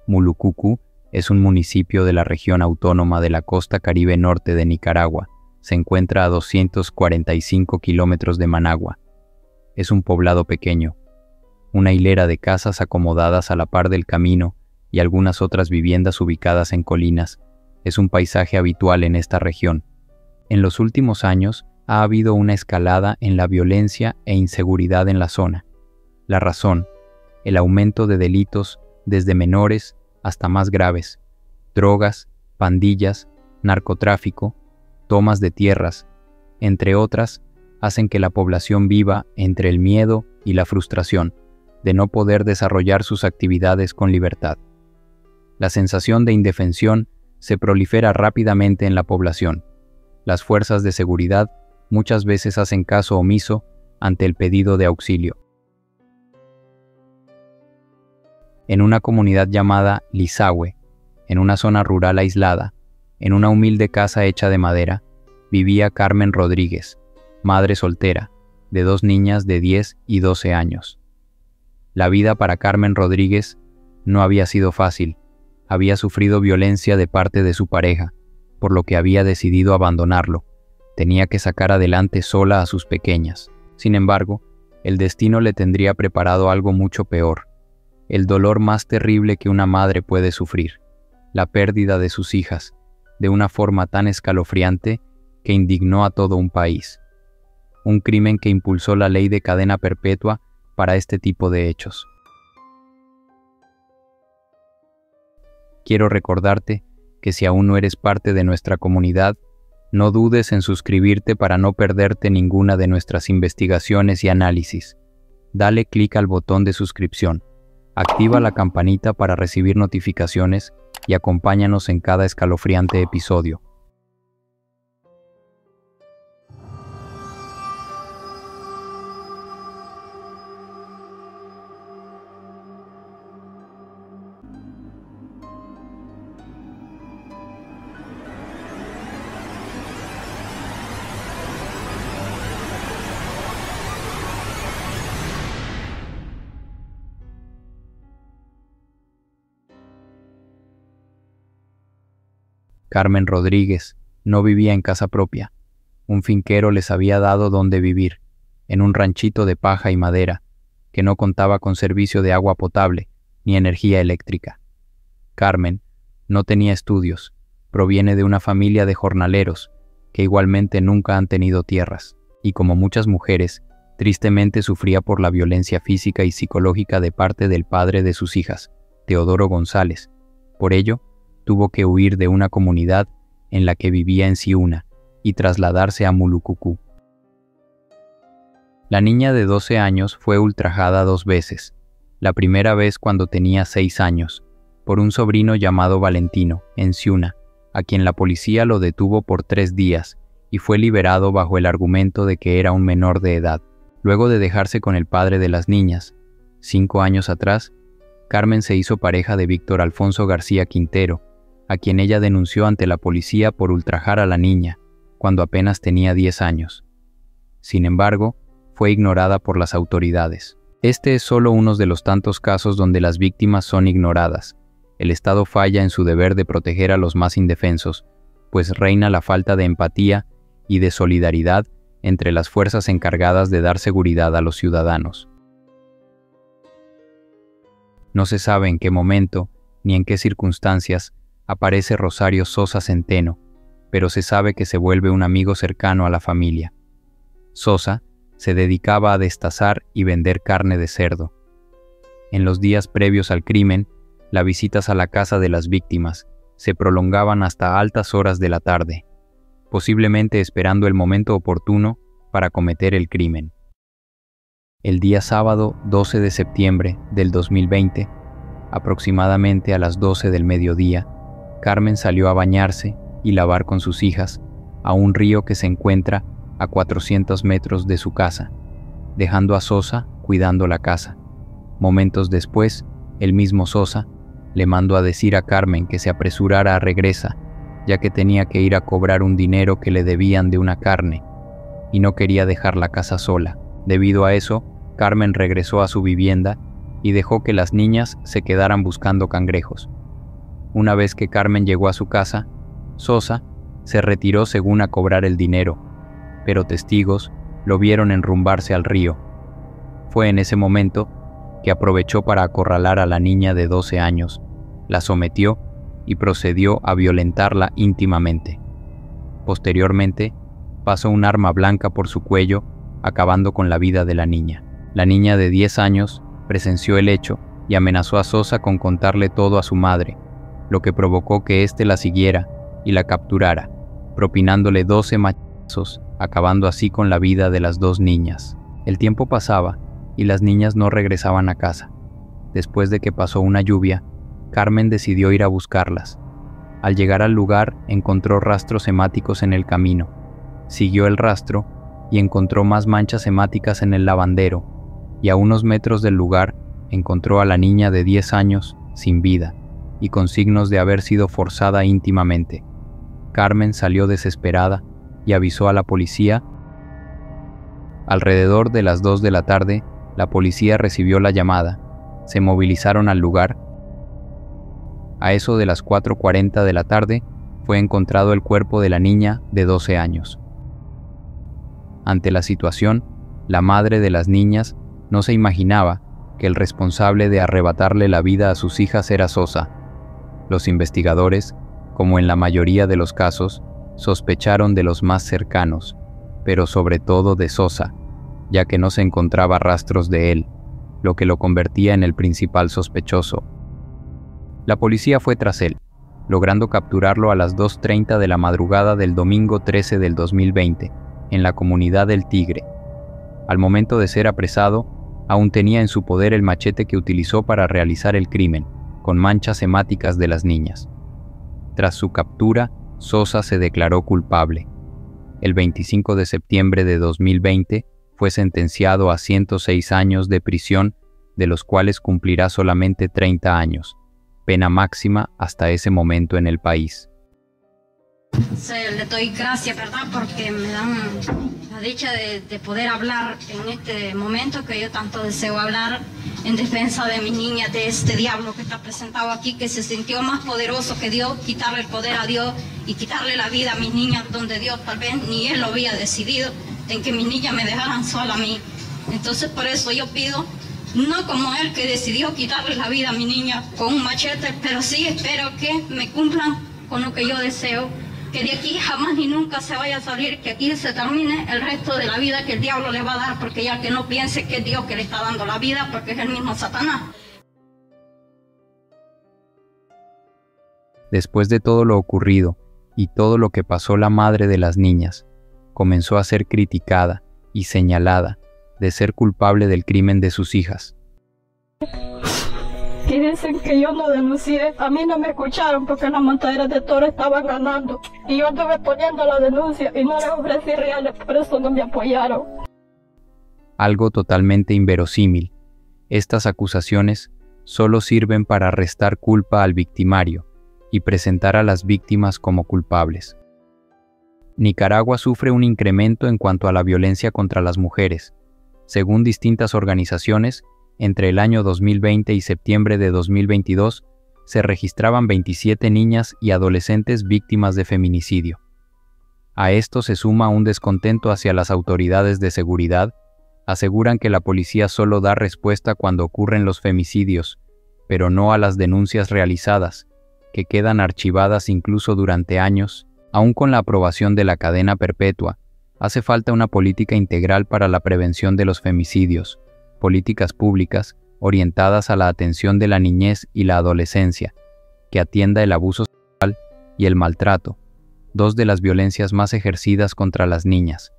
Mulucucú es un municipio de la región autónoma de la costa Caribe norte de Nicaragua. Se encuentra a 245 kilómetros de Managua. Es un poblado pequeño, una hilera de casas acomodadas a la par del camino y algunas otras viviendas ubicadas en colinas. Es un paisaje habitual en esta región. En los últimos años ha habido una escalada en la violencia e inseguridad en la zona. La razón: el aumento de delitos desde menores hasta más graves, drogas, pandillas, narcotráfico, tomas de tierras, entre otras, hacen que la población viva entre el miedo y la frustración de no poder desarrollar sus actividades con libertad. La sensación de indefensión se prolifera rápidamente en la población. Las fuerzas de seguridad muchas veces hacen caso omiso ante el pedido de auxilio. En una comunidad llamada Lizahue, en una zona rural aislada, en una humilde casa hecha de madera, vivía Carmen Rodríguez, madre soltera, de 2 niñas de 10 y 12 años. La vida para Carmen Rodríguez no había sido fácil. Había sufrido violencia de parte de su pareja, por lo que había decidido abandonarlo. Tenía que sacar adelante sola a sus pequeñas. Sin embargo, el destino le tendría preparado algo mucho peor. El dolor más terrible que una madre puede sufrir, la pérdida de sus hijas, de una forma tan escalofriante que indignó a todo un país. Un crimen que impulsó la ley de cadena perpetua para este tipo de hechos. Quiero recordarte que si aún no eres parte de nuestra comunidad, no dudes en suscribirte para no perderte ninguna de nuestras investigaciones y análisis. Dale clic al botón de suscripción. Activa la campanita para recibir notificaciones y acompáñanos en cada escalofriante episodio. Carmen Rodríguez no vivía en casa propia. Un finquero les había dado donde vivir, en un ranchito de paja y madera, que no contaba con servicio de agua potable ni energía eléctrica. Carmen no tenía estudios, proviene de una familia de jornaleros, que igualmente nunca han tenido tierras, y como muchas mujeres, tristemente sufría por la violencia física y psicológica de parte del padre de sus hijas, Teodoro González. Por ello, tuvo que huir de una comunidad en la que vivía en Ciuna y trasladarse a Mulucucú. La niña de 12 años fue ultrajada 2 veces, la primera vez cuando tenía 6 años, por un sobrino llamado Valentino, en Ciuna, a quien la policía lo detuvo por 3 días y fue liberado bajo el argumento de que era un menor de edad. Luego de dejarse con el padre de las niñas, 5 años atrás, Carmen se hizo pareja de Víctor Alfonso García Quintero, a quien ella denunció ante la policía por ultrajar a la niña, cuando apenas tenía 10 años. Sin embargo, fue ignorada por las autoridades. Este es solo uno de los tantos casos donde las víctimas son ignoradas. El Estado falla en su deber de proteger a los más indefensos, pues reina la falta de empatía y de solidaridad entre las fuerzas encargadas de dar seguridad a los ciudadanos. No se sabe en qué momento, ni en qué circunstancias, aparece Rosario Sosa Centeno, pero se sabe que se vuelve un amigo cercano a la familia. Sosa se dedicaba a destazar y vender carne de cerdo. En los días previos al crimen, las visitas a la casa de las víctimas se prolongaban hasta altas horas de la tarde, posiblemente esperando el momento oportuno para cometer el crimen. El día sábado 12 de septiembre del 2020, aproximadamente a las 12 del mediodía, Carmen salió a bañarse y lavar con sus hijas a un río que se encuentra a 400 metros de su casa, dejando a Sosa cuidando la casa. Momentos después, el mismo Sosa le mandó a decir a Carmen que se apresurara a regresar, ya que tenía que ir a cobrar un dinero que le debían de una carne, y no quería dejar la casa sola. Debido a eso, Carmen regresó a su vivienda y dejó que las niñas se quedaran buscando cangrejos. Una vez que Carmen llegó a su casa, Sosa se retiró según a cobrar el dinero, pero testigos lo vieron enrumbarse al río. Fue en ese momento que aprovechó para acorralar a la niña de 12 años, la sometió y procedió a violentarla íntimamente. Posteriormente, pasó un arma blanca por su cuello, acabando con la vida de la niña. La niña de 10 años presenció el hecho y amenazó a Sosa con contarle todo a su madre, lo que provocó que éste la siguiera y la capturara, propinándole 12 machazos, acabando así con la vida de las 2 niñas. El tiempo pasaba y las niñas no regresaban a casa. Después de que pasó una lluvia, Carmen decidió ir a buscarlas. Al llegar al lugar, encontró rastros hemáticos en el camino. Siguió el rastro y encontró más manchas hemáticas en el lavandero, y a unos metros del lugar encontró a la niña de 10 años sin vida y con signos de haber sido forzada íntimamente. Carmen salió desesperada y avisó a la policía. Alrededor de las 2 de la tarde, la policía recibió la llamada. Se movilizaron al lugar. A eso de las 4:40 de la tarde, fue encontrado el cuerpo de la niña de 12 años. Ante la situación, la madre de las niñas no se imaginaba que el responsable de arrebatarle la vida a sus hijas era Sosa. Los investigadores, como en la mayoría de los casos, sospecharon de los más cercanos, pero sobre todo de Sosa, ya que no se encontraba rastros de él, lo que lo convertía en el principal sospechoso. La policía fue tras él, logrando capturarlo a las 2:30 de la madrugada del domingo 13 del 2020, en la comunidad del Tigre. Al momento de ser apresado, aún tenía en su poder el machete que utilizó para realizar el crimen, con manchas hemáticas de las niñas. Tras su captura, Sosa se declaró culpable. El 25 de septiembre de 2020 fue sentenciado a 106 años de prisión, de los cuales cumplirá solamente 30 años, pena máxima hasta ese momento en el país. Le doy gracias, ¿verdad? Porque me dan la dicha de poder hablar en este momento que yo tanto deseo hablar en defensa de mi niña, de este diablo que está presentado aquí, que se sintió más poderoso que Dios, quitarle el poder a Dios y quitarle la vida a mis niñas, donde Dios tal vez ni Él lo había decidido, en que mis niñas me dejaran sola a mí. Entonces por eso yo pido, no como Él que decidió quitarle la vida a mi niña con un machete, pero sí espero que me cumplan con lo que yo deseo, que de aquí jamás ni nunca se vaya a salir, que aquí se termine el resto de la vida que el diablo le va a dar, porque ya que no piense que es Dios que le está dando la vida, porque es el mismo Satanás. Después de todo lo ocurrido y todo lo que pasó, la madre de las niñas comenzó a ser criticada y señalada de ser culpable del crimen de sus hijas. Y dicen que yo no denuncié. A mí no me escucharon porque las montaderas de toro estaban ganando. Y yo estuve poniendo la denuncia y no les ofrecí reales, por eso no me apoyaron. Algo totalmente inverosímil. Estas acusaciones solo sirven para restar culpa al victimario y presentar a las víctimas como culpables. Nicaragua sufre un incremento en cuanto a la violencia contra las mujeres. Según distintas organizaciones, entre el año 2020 y septiembre de 2022, se registraban 27 niñas y adolescentes víctimas de feminicidio. A esto se suma un descontento hacia las autoridades de seguridad. Aseguran que la policía solo da respuesta cuando ocurren los femicidios, pero no a las denuncias realizadas, que quedan archivadas incluso durante años. Aún con la aprobación de la cadena perpetua, hace falta una política integral para la prevención de los femicidios, políticas públicas orientadas a la atención de la niñez y la adolescencia, que atienda el abuso sexual y el maltrato, dos de las violencias más ejercidas contra las niñas.